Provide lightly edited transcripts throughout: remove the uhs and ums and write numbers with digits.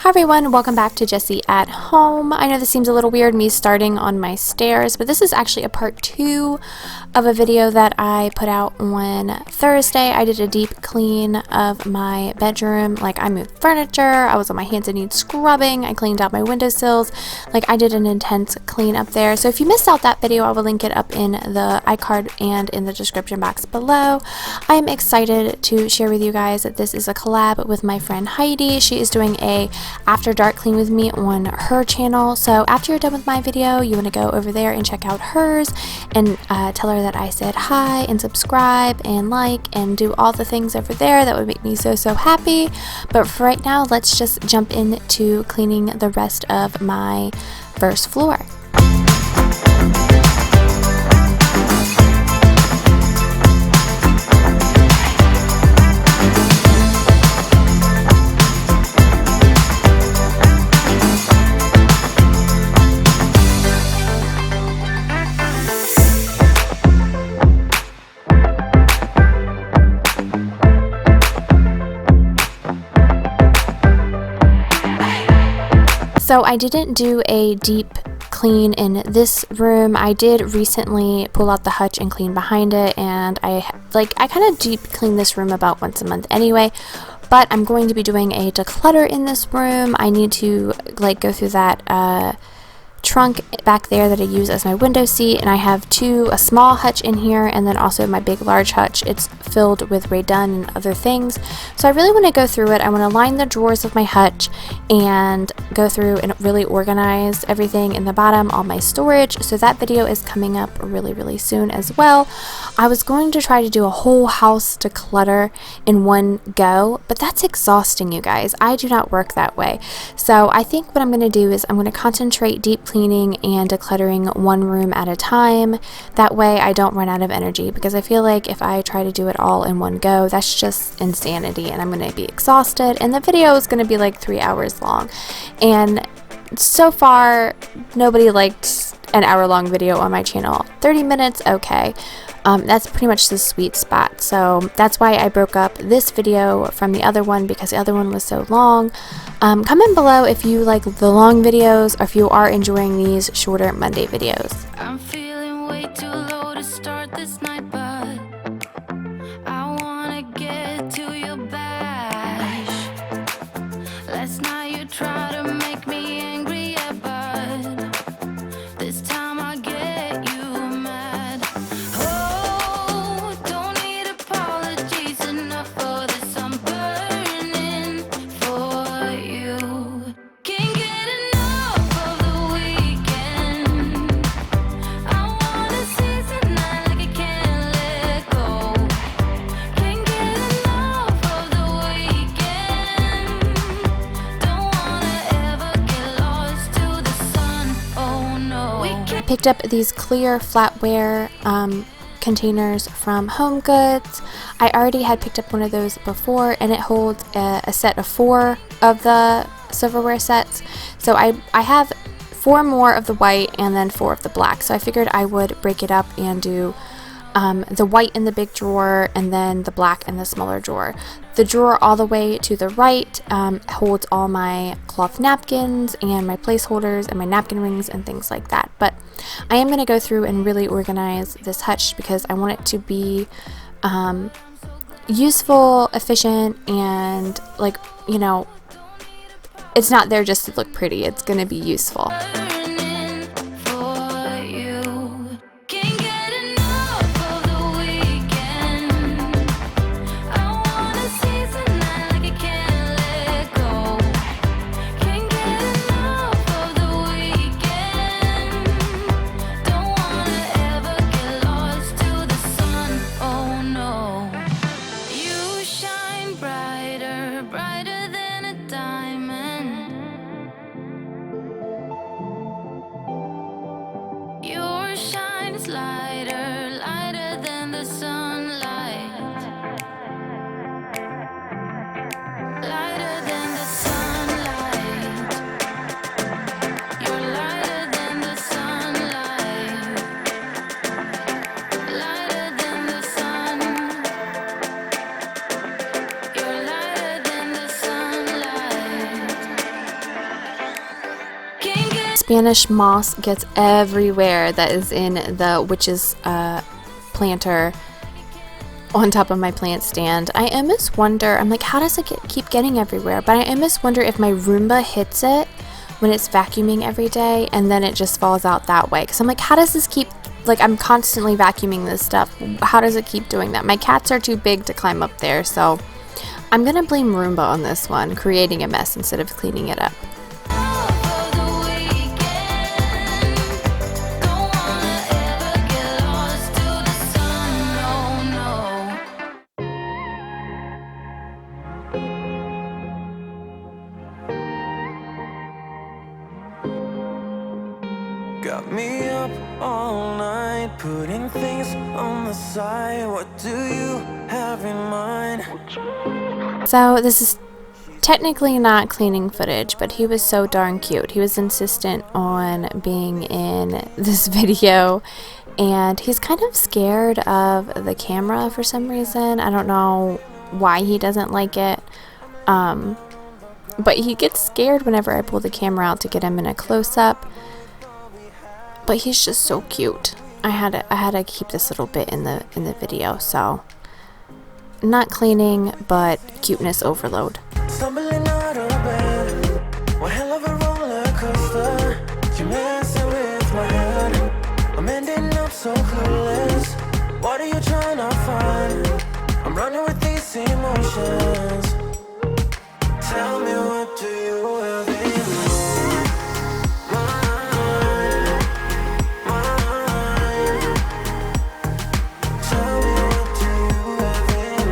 Hi everyone, welcome back to Jessie at Home. I know this seems a little weird, me starting on my stairs, but this is actually a part 2 of a video that I put out on Thursday. I did a deep clean of my bedroom. Like, I moved furniture, I was on my hands and knees scrubbing, I cleaned out my windowsills. Like, I did an intense clean up there. So if you missed out that video, I will link it up in the iCard and in the description box below. I am excited to share with you guys that this is a collab with my friend Heidi. She is doing a after dark clean with me on her channel. So after you're done with my video, you want to go over there and check out hers and tell her that I said hi and subscribe and like and do all the things over there. That would make me so happy. But for right now, let's just jump into cleaning the rest of my first floor. So I didn't do a deep clean in this room. I did recently pull out the hutch and clean behind it, and I kind of deep clean this room about once a month anyway. But I'm going to be doing a declutter in this room. I need to go through that trunk back there that I use as my window seat, and I have a small hutch in here and then also my big large hutch. It's filled with Rae Dunn and other things, so I really want to go through it. I want to line the drawers of my hutch and go through and really organize everything in the bottom, all my storage. So that video is coming up really soon as well. I was going to try to do a whole house declutter in one go, but that's exhausting, you guys. I do not work that way. So I think what I'm going to do is I'm going to concentrate deep cleaning and decluttering one room at a time. That way I don't run out of energy, because I feel like if I try to do it all in one go, that's just insanity and I'm going to be exhausted, and the video is going to be like 3 hours long. And so far nobody liked an hour-long video on my channel. 30 minutes, okay. That's pretty much the sweet spot. So that's why I broke up this video from the other one, because the other one was so long. Comment below if you like the long videos or if you are enjoying these shorter Monday videos. I'm feeling way too low to start this night, but I wanna get to your bash. Last night you tried to make me angry, yeah, but this time I get you mad. Oh, don't need apologies enough for this. I'm burning for you. Can't get enough of the weekend. I wanna seize the night like I can't let go. Can't get enough of the weekend. Don't wanna ever get lost to the sun. Oh no. I picked up these clear flatware containers from Home Goods. I already had picked up one of those before, and it holds a set of 4 of the silverware sets. So I have 4 more of the white and then 4 of the black. So I figured I would break it up and do the white in the big drawer and then the black in the smaller drawer. The drawer all the way to the right holds all my cloth napkins and my placeholders and my napkin rings and things like that. But I am going to go through and really organize this hutch because I want it to be useful, efficient, and it's not there just to look pretty. It's going to be useful. Burning for you. Can't get enough of the weekend. I wanna seize the night like I can't let go. Can't get enough of the weekend. Don't wanna ever get lost to the sun. Oh no. You shine brighter than a diamond. Spanish moss gets everywhere that is in the witch's planter on top of my plant stand. I almost wonder, I'm like, how does it keep getting everywhere? But I almost wonder if my Roomba hits it when it's vacuuming every day and then it just falls out that way. Because I'm like, how does this keep, like, I'm constantly vacuuming this stuff. How does it keep doing that? My cats are too big to climb up there, so I'm gonna blame Roomba on this one, creating a mess instead of cleaning it up. Got me up all night, putting things on the side. What do you have in mind? So this is technically not cleaning footage, but he was so darn cute. He was insistent on being in this video, and he's kind of scared of the camera for some reason. I don't know why he doesn't like it, but he gets scared whenever I pull the camera out to get him in a close-up. But he's just so cute. I had to keep this little bit in the video, so not cleaning, but cuteness overload. Stumbling out of bed, one hell of a roller coaster. You messing with my head. I'm ending up so clueless. What are you trying to find? I'm running with these emotions. Tell me, what do you have in mind? Tell me, what do you have in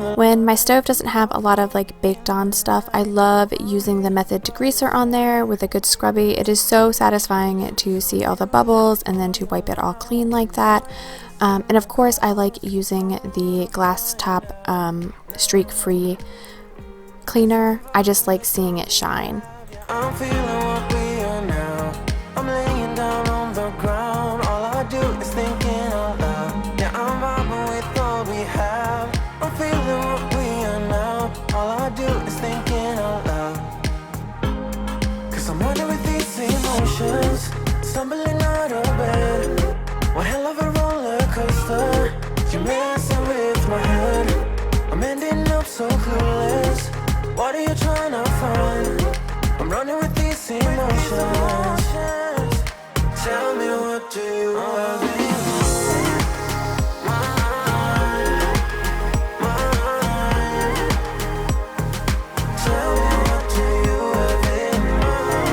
mind? When my stove doesn't have a lot of like baked on stuff, I love using the Method degreaser on there with a good scrubby. It is so satisfying to see all the bubbles and then to wipe it all clean like that. And of course I like using the glass top streak free cleaner. I just like seeing it shine. I'm feeling what we are now. I'm laying down on the ground. All I do is thinking out loud. Yeah, I'm vibing with all we have. I'm feeling what we are now. All I do is thinking out loud. Cause I'm running with these emotions. Stumbling out of bed. One hell of a roller coaster. You're messing with my head. I'm ending up so clueless. What are you trying to find? I'm running with these emotions. Tell me, what do you have in mind? Tell me, what do you have in mind?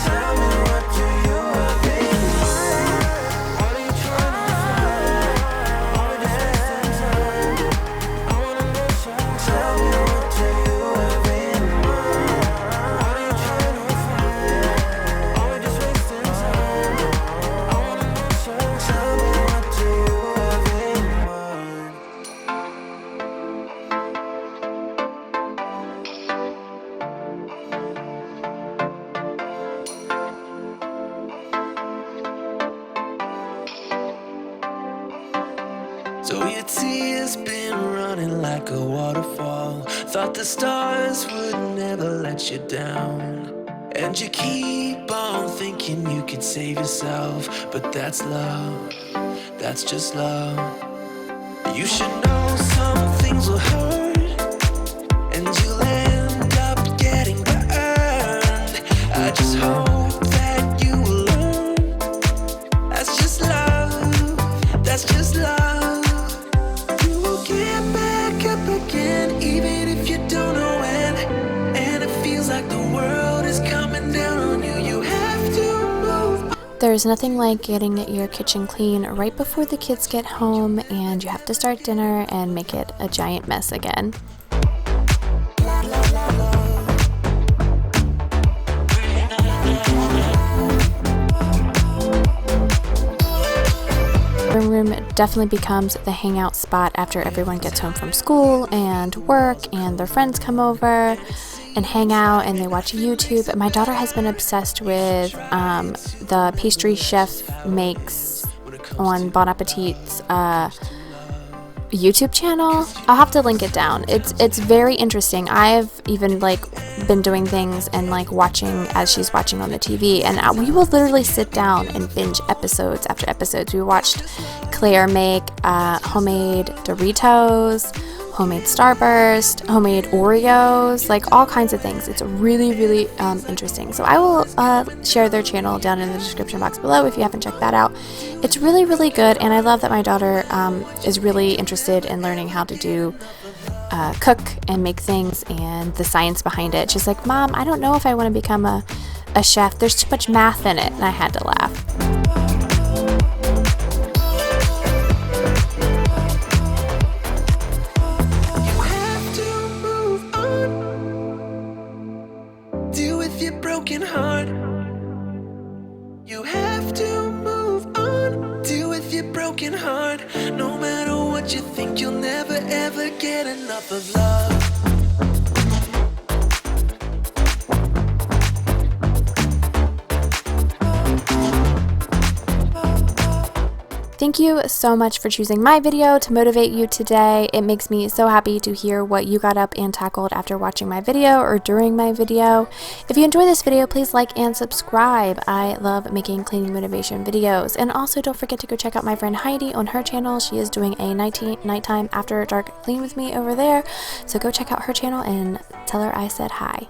Tell me, what do you have in mind? What are you trying to find? Are we just wasting time? I wanna know, tell me, what do you have in mind? What are you trying to find? Are we just wasting time? I wanna know, tell me, what do you have in mind? So your tears been running like a waterfall. Thought the stars would never let you down. And you keep on thinking you could save yourself. But that's love, that's just love. You should know some things will hurt, and you'll end up getting burned. I just hope that you will learn. That's just love, that's just love. You will get back up again, even if you don't know when. And it feels like the world is coming down on you. You have to move. There's nothing like getting your kitchen clean right before the kids get home and you have to start dinner and make it a giant mess again. Room definitely becomes the hangout spot after everyone gets home from school and work and their friends come over, and hang out and they watch YouTube. My daughter has been obsessed with the pastry chef makes on Bon Appetit's YouTube channel. I'll have to link it down. It's very interesting. I've even like been doing things and like watching as she's watching on the TV, and we will literally sit down and binge episodes after episodes. We watched Claire make homemade Doritos, homemade Starburst, homemade Oreos, like all kinds of things. It's really, really interesting. So I will share their channel down in the description box below if you haven't checked that out. It's really, really good, and I love that my daughter is really interested in learning how to do cook and make things and the science behind it. She's like, Mom, I don't know if I want to become a chef. There's too much math in it, and I had to laugh. Broken heart. You have to move on. Deal with your broken heart. No matter what you think, you'll never ever get enough of love. Thank you so much for choosing my video to motivate you today. It makes me so happy to hear what you got up and tackled after watching my video or during my video. If you enjoyed this video, please like and subscribe. I love making cleaning motivation videos. And also don't forget to go check out my friend Heidi on her channel. She is doing a nighttime after dark clean with me over there. So go check out her channel and tell her I said hi.